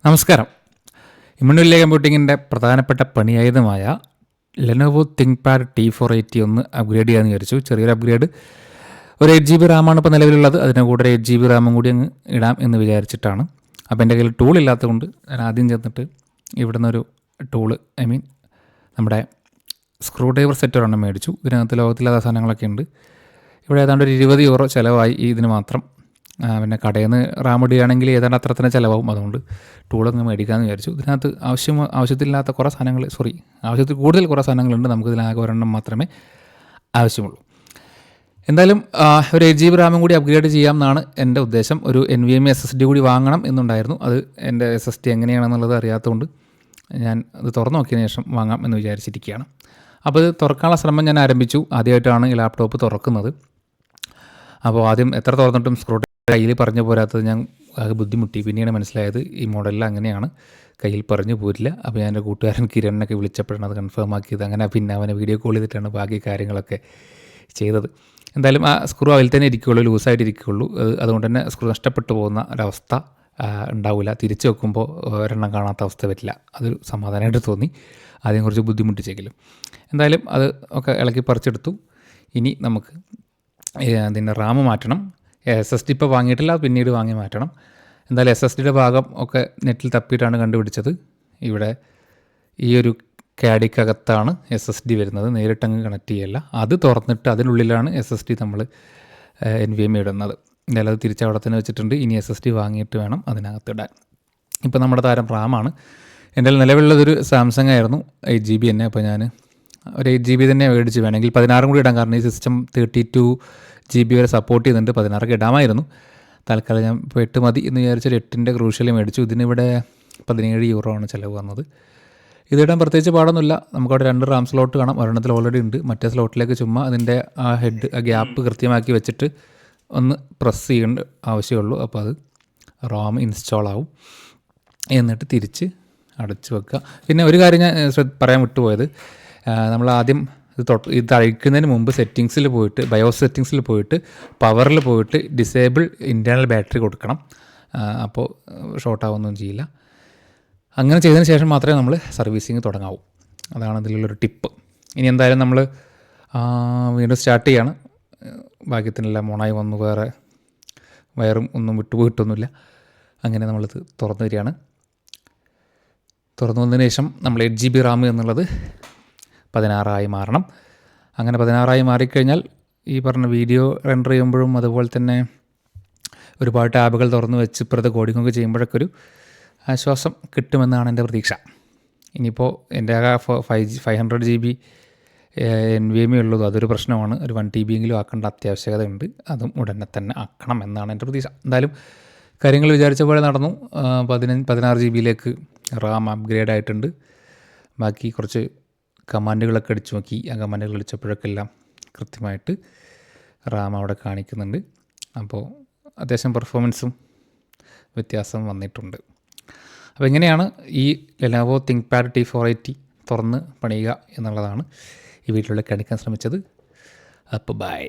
നമസ്കാരം. ഇമ്മ്യൂണിലെ കമ്പ്യൂട്ടിങ്ങിൻ്റെ പ്രധാനപ്പെട്ട പണിയായുധമായ Lenovo ThinkPad T480 ഒന്ന് അപ്ഗ്രേഡ് ചെയ്യാമെന്ന് വിചാരിച്ചു. ചെറിയൊരു അപ്ഗ്രേഡ്. ഒരു 8 GB റാമാണ് ഇപ്പോൾ നിലവിലുള്ളത്. അതിന് കൂടെ ഒരു 8 GB റാമും കൂടി അങ്ങ് ഇടാം എന്ന് വിചാരിച്ചിട്ടാണ്. അപ്പോൾ എൻ്റെ കയ്യിൽ ടൂൾ ഇല്ലാത്തതുകൊണ്ട് ഞാൻ ആദ്യം ചെന്നിട്ട് ഇവിടെ നിന്നൊരു ടൂള് നമ്മുടെ സ്ക്രൂ ഡ്രൈവർ സെറ്റ് ഒരെണ്ണം മേടിച്ചു. ഇതിനകത്ത് ലോകത്തില്ലാത്ത സാധനങ്ങളൊക്കെ ഉണ്ട്. ഇവിടെ ഏതാണ്ട് ഒരു €20 ചിലവായി ഇതിന് മാത്രം. പിന്നെ കടയിൽ നിന്ന് റാം ഇടുകയാണെങ്കിൽ ഏതാണ്ട് അത്ര തന്നെ ചിലവാകും. അതുകൊണ്ട് ടൂളൊന്ന് മേടിക്കാമെന്ന് വിചാരിച്ചു. ഇതിനകത്ത് ആവശ്യത്തിലില്ലാത്ത കുറേ സാധനങ്ങൾ ആവശ്യത്തിൽ കൂടുതൽ കുറേ സാധനങ്ങളുണ്ട്. നമുക്കിതിലാകെ ഒരെണ്ണം മാത്രമേ ആവശ്യമുള്ളൂ. എന്തായാലും ഒരു 8 GB റാമും കൂടി അപ്ഗ്രേഡ് ചെയ്യാം എന്നാണ് എൻ്റെ ഉദ്ദേശം. ഒരു NVMe SSD കൂടി വാങ്ങണം എന്നുണ്ടായിരുന്നു. അത് എൻ്റെ SSD എങ്ങനെയാണെന്നുള്ളത് അറിയാത്തതുകൊണ്ട് ഞാൻ അത് തുറന്നു നോക്കിയതിന് ശേഷം വാങ്ങാം എന്ന് വിചാരിച്ചിരിക്കുകയാണ്. അപ്പോൾ ഇത് തുറക്കാനുള്ള ശ്രമം ഞാൻ ആരംഭിച്ചു. ആദ്യമായിട്ടാണ് ഈ ലാപ്ടോപ്പ് തുറക്കുന്നത്. അപ്പോൾ ആദ്യം എത്ര തുറന്നിട്ടും സ്ക്രൂ കയ്യിൽ പറഞ്ഞു പോരാത്തത് ഞാൻ ആകെ ബുദ്ധിമുട്ടി. പിന്നെയാണ് മനസ്സിലായത് ഈ മോഡലിൽ അങ്ങനെയാണ്, കയ്യിൽ പറഞ്ഞു പോരില്ല. അപ്പോൾ ഞാൻ എൻ്റെ കൂട്ടുകാരൻ കിരണിനൊക്കെ വിളിച്ചപ്പോഴാണ് അത് കൺഫേം ആക്കിയത്. അങ്ങനെ പിന്നെ അവനെ വീഡിയോ കോൾ ചെയ്തിട്ടാണ് ബാക്കി കാര്യങ്ങളൊക്കെ ചെയ്തത്. എന്തായാലും ആ സ്ക്രൂ അതിൽ തന്നെ ഇരിക്കുകയുള്ളൂ, ലൂസായിട്ട് ഇരിക്കുകയുള്ളൂ. അതുകൊണ്ട് തന്നെ സ്ക്രൂ നഷ്ടപ്പെട്ടു പോകുന്ന ഒരവസ്ഥ ഉണ്ടാവില്ല. തിരിച്ച് വെക്കുമ്പോൾ ഒരെണ്ണം കാണാത്ത അവസ്ഥ വരില്ല. അതൊരു സമാധാനമായിട്ട് തോന്നി. ആദ്യം കുറച്ച് ബുദ്ധിമുട്ടിച്ചെങ്കിലും എന്തായാലും അത് ഒക്കെ ഇളക്കി പറിച്ചെടുത്തു. ഇനി നമുക്ക് അതിൻ്റെ റാം മാറ്റണം. SSD ഇപ്പോൾ വാങ്ങിയിട്ടില്ല, പിന്നീട് വാങ്ങി മാറ്റണം. എന്തായാലും SSDയുടെ ഭാഗം ഒക്കെ നെറ്റിൽ തപ്പിയിട്ടാണ് കണ്ടുപിടിച്ചത്. ഇവിടെ ഈ ഒരു ക്യാഡിക്കകത്താണ് SSD വരുന്നത്. നേരിട്ടങ്ങ് കണക്ട് ചെയ്യല്ല. അത് തുറന്നിട്ട് അതിനുള്ളിലാണ് SSD നമ്മൾ NVMe ഇടുന്നത്. എന്തായാലും അത് തിരിച്ചവിടെ തന്നെ വെച്ചിട്ടുണ്ട്. ഇനി SSD വാങ്ങിയിട്ട് വേണം അതിനകത്തിടാൻ. ഇപ്പോൾ നമ്മുടെ താരം റാമാണ്. എൻ്റെ നിലവിലുള്ളതൊരു സാംസങ് ആയിരുന്നു, 8 GB തന്നെ. അപ്പോൾ ഞാൻ ഒരു 8 GB തന്നെ മേടിച്ച് വേണമെങ്കിൽ 16 കൂടി ഇടാൻ. കാരണം ഈ സിസ്റ്റം 32 GB വരെ സപ്പോർട്ട് ചെയ്യുന്നുണ്ട്. 16 ഇടാമായിരുന്നു. തൽക്കാലം ഞാൻ ഇപ്പോൾ 8 മതി എന്ന് വിചാരിച്ചൊരു 8ൻ്റെ ക്രൂഷ്യൽ മേടിച്ചു. ഇതിനിവിടെ €17 ആണ് ചിലവ് വന്നത്. ഇതിടാൻ പ്രത്യേകിച്ച് പാടൊന്നുമില്ല. നമുക്കവിടെ 2 റാം സ്ലോട്ട് കാണാം. ഒരെണ്ണത്തിൽ ഓൾറെഡി ഉണ്ട്. മറ്റേ സ്ലോട്ടിലേക്ക് ചുമ്മാ അതിൻ്റെ ആ ഹെഡ്, ആ ഗ്യാപ്പ് കൃത്യമാക്കി വെച്ചിട്ട് ഒന്ന് പ്രസ് ചെയ്യേണ്ട ആവശ്യമുള്ളൂ. അപ്പോൾ അത് റാം ഇൻസ്റ്റാൾ ആവും. എന്നിട്ട് തിരിച്ച് അടച്ച് വെക്കുക. പിന്നെ ഒരു കാര്യം ഞാൻ പറയാൻ വിട്ടുപോയത്, നമ്മൾ ആദ്യം ഇത് അഴിക്കുന്നതിന് മുമ്പ് സെറ്റിങ്സിൽ പോയിട്ട്, ബയോസ് സെറ്റിങ്സിൽ പോയിട്ട്, പവറിൽ പോയിട്ട് ഡിസേബിൾ ഇൻറ്റേർണൽ ബാറ്ററി കൊടുക്കണം. അപ്പോൾ ഷോർട്ട് ആവുകയൊന്നും ചെയ്യില്ല. അങ്ങനെ ചെയ്തതിന് ശേഷം മാത്രമേ നമ്മൾ സർവീസിങ് തുടങ്ങാവൂ. അതാണ് ഇതിലുള്ളൊരു ടിപ്പ്. ഇനി എന്തായാലും നമ്മൾ വീണ്ടും സ്റ്റാർട്ട് ചെയ്യാണ്. ഭാഗ്യത്തിനെല്ലാം ഓണായി വന്നു. വേറെ വയറും ഒന്നും വിട്ടുപോയിട്ടൊന്നുമില്ല. അങ്ങനെ നമ്മളിത് തുറന്നു വരികയാണ്. തുറന്നു വന്നതിന് ശേഷം നമ്മൾ 8 GB റാം എന്നുള്ളത് 16 മാറണം. അങ്ങനെ 16 മാറിക്കഴിഞ്ഞാൽ ഈ പറഞ്ഞ വീഡിയോ റെൻഡർ ചെയ്യുമ്പോഴും അതുപോലെ തന്നെ ഒരുപാട് ടാബുകൾ തുറന്ന് വെച്ച് ഇപ്പുറത്തെ കോഡിങ്ങൊക്കെ ചെയ്യുമ്പോഴൊക്കെ ഒരു ആശ്വാസം കിട്ടുമെന്നാണ് എൻ്റെ പ്രതീക്ഷ. ഇനിയിപ്പോൾ എൻ്റെ 500 GB NVMe ഉള്ളൂ. അതൊരു പ്രശ്നമാണ്. ഒരു 1 TB എങ്കിലും ആക്കേണ്ട അത്യാവശ്യകത ഉണ്ട്. അതും ഉടനെ തന്നെ ആക്കണം എന്നാണ് എൻ്റെ പ്രതീക്ഷ. എന്തായാലും കാര്യങ്ങൾ വിചാരിച്ച പോലെ നടന്നു. 16 GB റാം അപ്ഗ്രേഡ് ആയിട്ടുണ്ട്. ബാക്കി കുറച്ച് കമാൻഡുകളൊക്കെ അടിച്ചു നോക്കി. ആ കമാൻഡുകൾ അടിച്ചപ്പോഴൊക്കെല്ലാം കൃത്യമായിട്ട് റാം അവിടെ കാണിക്കുന്നുണ്ട്. അപ്പോൾ അത്യാവശ്യം പെർഫോമൻസും വ്യത്യാസം വന്നിട്ടുണ്ട്. അപ്പോൾ എങ്ങനെയാണ് ഈ ലെനോവോ തിങ്ക്പാഡ് T480 തുറന്ന് പണിയുക എന്നുള്ളതാണ് ഈ വീഡിയോയിലൂടെ കാണിക്കാൻ ശ്രമിച്ചത്. അപ്പോൾ ബൈ.